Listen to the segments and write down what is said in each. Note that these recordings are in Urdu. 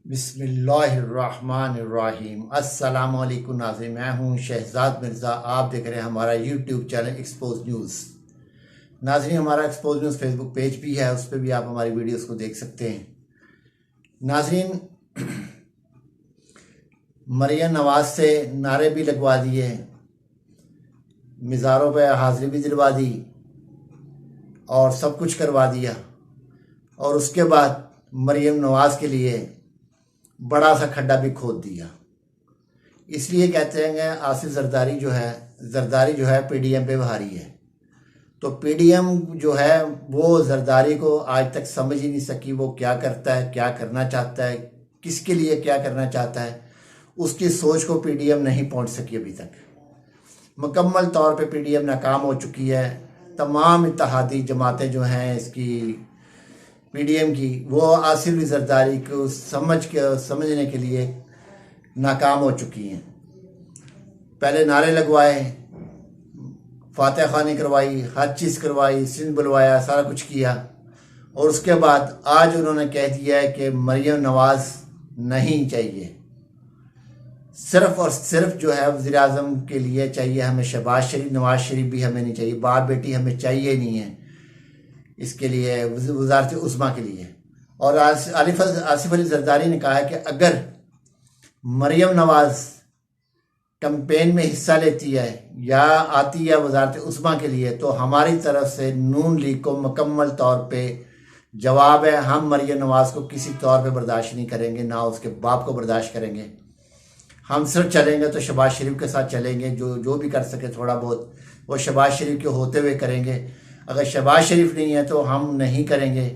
بسم اللہ الرحمن الرحیم۔ السلام علیکم ناظرین، میں ہوں شہزاد مرزا، آپ دیکھ رہے ہیں ہمارا یوٹیوب چینل ایکسپوز نیوز۔ ناظرین، ہمارا Expose News Facebook page بھی ہے، اس پہ بھی آپ ہماری ویڈیوز کو دیکھ سکتے ہیں۔ ناظرین، مریم نواز سے نعرے بھی لگوا دیے، مزاروں پہ حاضری بھی دلوا دی اور سب کچھ کروا دیا، اور اس کے بعد مریم نواز کے لیے بڑا سا کھڈا بھی کھود دیا۔ اس لیے کہتے ہیں کہ آصف زرداری جو ہے پی ڈی ایم پہ بھاری ہے۔ تو پی ڈی ایم جو ہے وہ زرداری کو آج تک سمجھ ہی نہیں سکی، وہ کیا کرتا ہے، کیا کرنا چاہتا ہے، کس کے لیے کیا کرنا چاہتا ہے، اس کی سوچ کو پی ڈی ایم نہیں پہنچ سکی ابھی تک۔ مکمل طور پہ پی ڈی ایم ناکام ہو چکی ہے۔ تمام اتحادی جماعتیں جو ہیں اس کی پی ڈی ایم کی، وہ آصف زرداری کو سمجھنے کے لیے ناکام ہو چکی ہیں۔ پہلے نعرے لگوائے، فاتح خوانی کروائی، ہر چیز کروائی، سندھ بلوایا، سارا کچھ کیا، اور اس کے بعد آج انہوں نے کہہ دیا ہے کہ مریم نواز نہیں چاہیے، صرف اور صرف جو ہے وزیر اعظم کے لیے چاہیے ہمیں شہباز شریف، نواز شریف بھی ہمیں نہیں چاہیے، باپ بیٹی ہمیں چاہیے نہیں ہے اس کے لیے، وزارت عظمیٰ کے لیے۔ اور آصف علی زرداری نے کہا ہے کہ اگر مریم نواز کمپین میں حصہ لیتی ہے یا آتی ہے وزارت عظمیٰ کے لیے تو ہماری طرف سے نون لیگ کو مکمل طور پہ جواب ہے، ہم مریم نواز کو کسی طور پہ برداشت نہیں کریں گے، نہ اس کے باپ کو برداشت کریں گے۔ ہم صرف چلیں گے تو شہباز شریف کے ساتھ چلیں گے، جو بھی کر سکے تھوڑا بہت وہ شہباز شریف کے ہوتے ہوئے کریں گے، اگر شہباز شریف نہیں ہے تو ہم نہیں کریں گے۔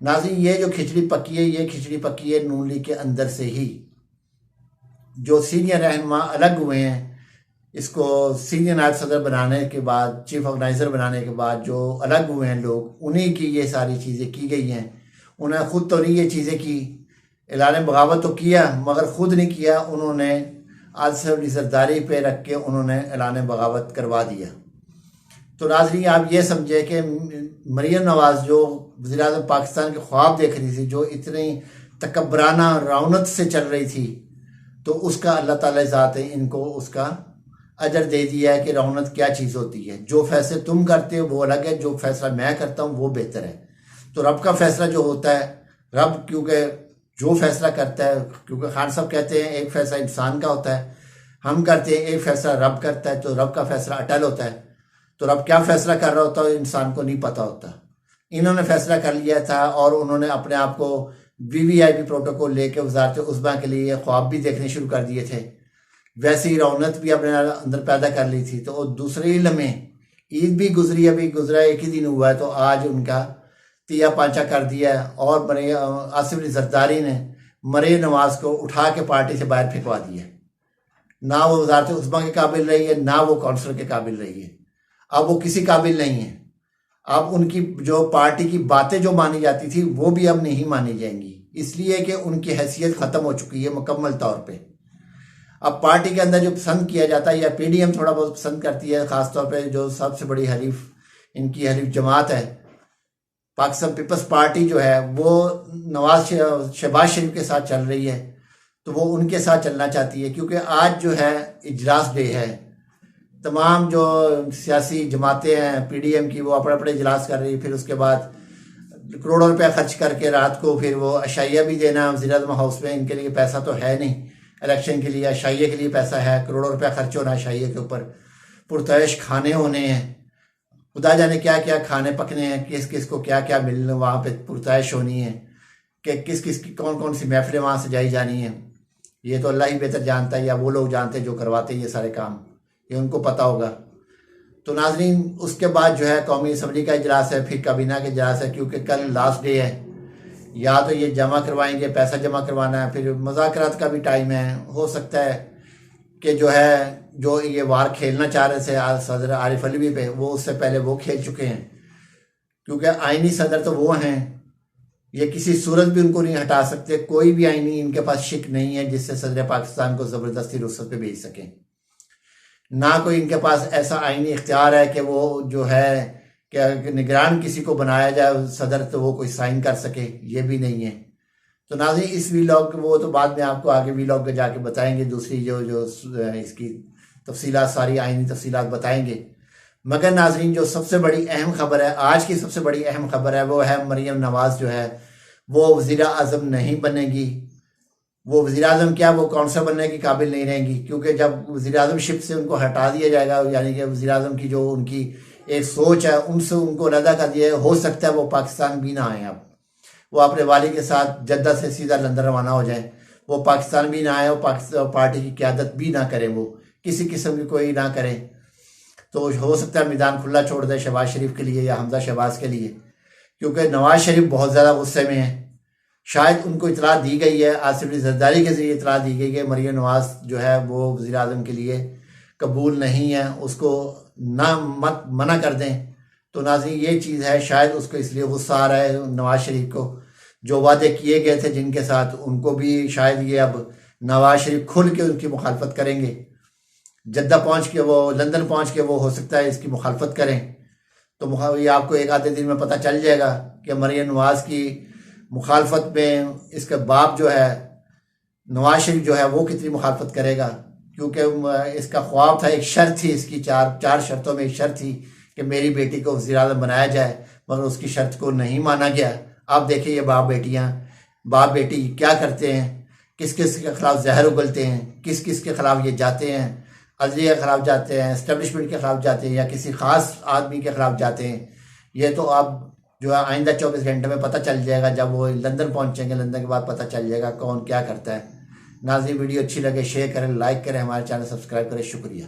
ناظرین، یہ جو کھچڑی پکی ہے، یہ کھچڑی پکی ہے نون لیگ کے اندر سے ہی۔ جو سینئر رہنما الگ ہوئے ہیں، اس کو سینئر نائب صدر بنانے کے بعد، چیف آرگنائزر بنانے کے بعد جو الگ ہوئے ہیں لوگ، انہی کی یہ ساری چیزیں کی گئی ہیں۔ انہیں خود تو نہیں یہ چیزیں کی، اعلان بغاوت تو کیا مگر خود نہیں کیا، انہوں نے آصف علی زرداری پہ رکھ کے انہوں نے اعلان بغاوت کروا دیا۔ تو ناظرین، آپ یہ سمجھے کہ مریم نواز جو وزیر اعظم پاکستان کے خواب دیکھ رہی تھی، جو اتنی تکبرانہ رونت سے چل رہی تھی، تو اس کا اللہ تعالی ذات ہے ان کو اس کا اجر دے دیا ہے کہ رونت کیا چیز ہوتی ہے۔ جو فیصلے تم کرتے ہو وہ الگ ہے، جو فیصلہ میں کرتا ہوں وہ بہتر ہے۔ تو رب کا فیصلہ جو ہوتا ہے، رب کیونکہ جو فیصلہ کرتا ہے، کیونکہ خان صاحب کہتے ہیں ایک فیصلہ انسان کا ہوتا ہے، ہم کرتے ہیں ایک فیصلہ رب کرتا ہے، تو رب کا فیصلہ اٹل ہوتا ہے۔ تو رب کیا فیصلہ کر رہا ہوتا ہے انسان کو نہیں پتہ ہوتا۔ انہوں نے فیصلہ کر لیا تھا اور انہوں نے اپنے آپ کو وی وی آئی پی پروٹوکول لے کے وزارت عظمیٰ کے لیے خواب بھی دیکھنے شروع کر دیے تھے، ویسے ہی رونت بھی اپنے اندر پیدا کر لی تھی۔ تو دوسرے ہی لمحے عید بھی گزری، ابھی گزرا ایک ہی دن ہوا ہے، تو آج ان کا تیا پانچا کر دیا ہے، اور آصف علی زرداری نے مریم نواز کو اٹھا کے پارٹی سے باہر پھینکوا دیا۔ نہ وہ وزارت عظمیٰ کے قابل رہی ہے، نہ وہ کونسلر کے قابل رہی ہے، اب وہ کسی قابل نہیں ہے۔ اب ان کی جو پارٹی کی باتیں جو مانی جاتی تھی وہ بھی اب نہیں مانی جائیں گی، اس لیے کہ ان کی حیثیت ختم ہو چکی ہے مکمل طور پہ۔ اب پارٹی کے اندر جو پسند کیا جاتا ہے، یا پی ڈی ایم تھوڑا بہت پسند کرتی ہے، خاص طور پہ جو سب سے بڑی حلیف ان کی حلیف جماعت ہے پاکستان پیپلز پارٹی جو ہے، وہ شہباز شریف کے ساتھ چل رہی ہے، تو وہ ان کے ساتھ چلنا چاہتی ہے، کیونکہ آج جو ہے اجلاس ڈے ہے۔ تمام جو سیاسی جماعتیں ہیں پی ڈی ایم کی، وہ اپنے اپنے اجلاس کر رہی، پھر اس کے بعد کروڑوں روپے خرچ کر کے رات کو پھر وہ عشائیہ بھی دینا وزیر اعظم ہاؤس میں۔ ان کے لیے پیسہ تو ہے نہیں الیکشن کے لیے، عشائیہ کے لیے پیسہ ہے، کروڑوں روپے خرچ ہونا عشائیہ کے اوپر، پرتعیش کھانے ہونے ہیں، خدا جانے کیا کیا کھانے پکنے ہیں، کس کس کو کیا کیا ملنا، وہاں پہ پرتعیش ہونی ہے کہ کس کس کی کون کون سی محفلیں وہاں سے جائی جانی ہیں۔ یہ تو اللہ ہی بہتر جانتا ہے، یا وہ لوگ جانتے ہیں جو کرواتے ہیں یہ سارے کام، یہ ان کو پتہ ہوگا۔ تو ناظرین، اس کے بعد جو ہے قومی اسمبلی کا اجلاس ہے، پھر کابینہ کا اجلاس ہے، کیونکہ کل لاسٹ ڈے ہے۔ یا تو یہ جمع کروائیں گے، پیسہ جمع کروانا ہے، پھر مذاکرات کا بھی ٹائم ہے۔ ہو سکتا ہے کہ جو ہے جو یہ وار کھیلنا چاہ رہے تھے صدر عارف علوی پہ، وہ اس سے پہلے وہ کھیل چکے ہیں، کیونکہ آئینی صدر تو وہ ہیں، یہ کسی صورت بھی ان کو نہیں ہٹا سکتے۔ کوئی بھی آئینی ان کے پاس شک نہیں ہے جس سے صدر پاکستان کو زبردستی رخصت پہ بھیج سکیں، نہ کوئی ان کے پاس ایسا آئینی اختیار ہے کہ وہ جو ہے کہ نگران کسی کو بنایا جائے صدر تو وہ کوئی سائن کر سکے، یہ بھی نہیں ہے۔ تو ناظرین اس ویلاگ وہ تو بعد میں آپ کو آگے ویلاگ میں جا کے بتائیں گے، دوسری جو اس کی تفصیلات ساری آئینی تفصیلات بتائیں گے۔ مگر ناظرین جو سب سے بڑی اہم خبر ہے، آج کی سب سے بڑی اہم خبر ہے، وہ ہے مریم نواز جو ہے وہ وزیر اعظم نہیں بنے گی۔ وہ وزیر اعظم کیا، وہ کونسل بننے کی قابل نہیں رہیں گی، کیونکہ جب وزیر اعظم شپ سے ان کو ہٹا دیا جائے گا، یعنی کہ وزیر اعظم کی جو ان کی ایک سوچ ہے ان سے ان کو علیحدہ کر دیا، ہو سکتا ہے وہ پاکستان بھی نہ آئیں، اب وہ اپنے والد کے ساتھ جدہ سے سیدھا لندن روانہ ہو جائیں، وہ پاکستان بھی نہ آئیں اور پاکستان پارٹی کی قیادت بھی نہ کریں، وہ کسی قسم کی کوئی نہ کریں۔ تو ہو سکتا ہے میدان کھلا چھوڑ دیں شہباز شریف کے لیے یا حمزہ شہباز کے لیے، کیونکہ نواز شریف بہت زیادہ غصے میں ہیں۔ شاید ان کو اطلاع دی گئی ہے، آصف علی زرداری کے ذریعے اطلاع دی گئی کہ مریم نواز جو ہے وہ وزیر اعظم کے لیے قبول نہیں ہے، اس کو مت منع کر دیں۔ تو ناظرین یہ چیز ہے، شاید اس کو اس لیے غصہ آ رہا ہے نواز شریف کو، جو وعدے کیے گئے تھے جن کے ساتھ ان کو بھی شاید یہ اب نواز شریف کھل کے ان کی مخالفت کریں گے، جدہ پہنچ کے وہ لندن پہنچ کے وہ ہو سکتا ہے اس کی مخالفت کریں۔ تو یہ آپ کو ایک آدھے دن میں پتہ چل جائے گا کہ مریم نواز کی مخالفت میں اس کا باپ جو ہے نواز شریف جو ہے وہ کتنی مخالفت کرے گا، کیونکہ اس کا خواب تھا، ایک شرط تھی اس کی، چار شرطوں میں ایک شرط تھی کہ میری بیٹی کو وزیر اعظم بنایا جائے، مگر اس کی شرط کو نہیں مانا گیا۔ آپ دیکھیں یہ باپ بیٹی کیا کرتے ہیں، کس کس کے خلاف زہر اگلتے ہیں، کس کس کے خلاف یہ جاتے ہیں، عدلیہ کے خلاف جاتے ہیں، اسٹیبلشمنٹ کے خلاف جاتے ہیں، یا کسی خاص آدمی کے خلاف جاتے ہیں۔ یہ تو آپ جو ہے آئندہ 24 گھنٹے میں پتہ چل جائے گا، جب وہ لندن پہنچیں گے، لندن کے بعد پتہ چل جائے گا کون کیا کرتا ہے۔ ناظرین ویڈیو اچھی لگے شیئر کریں، لائک کریں، ہمارے چینل سبسکرائب کریں، شکریہ۔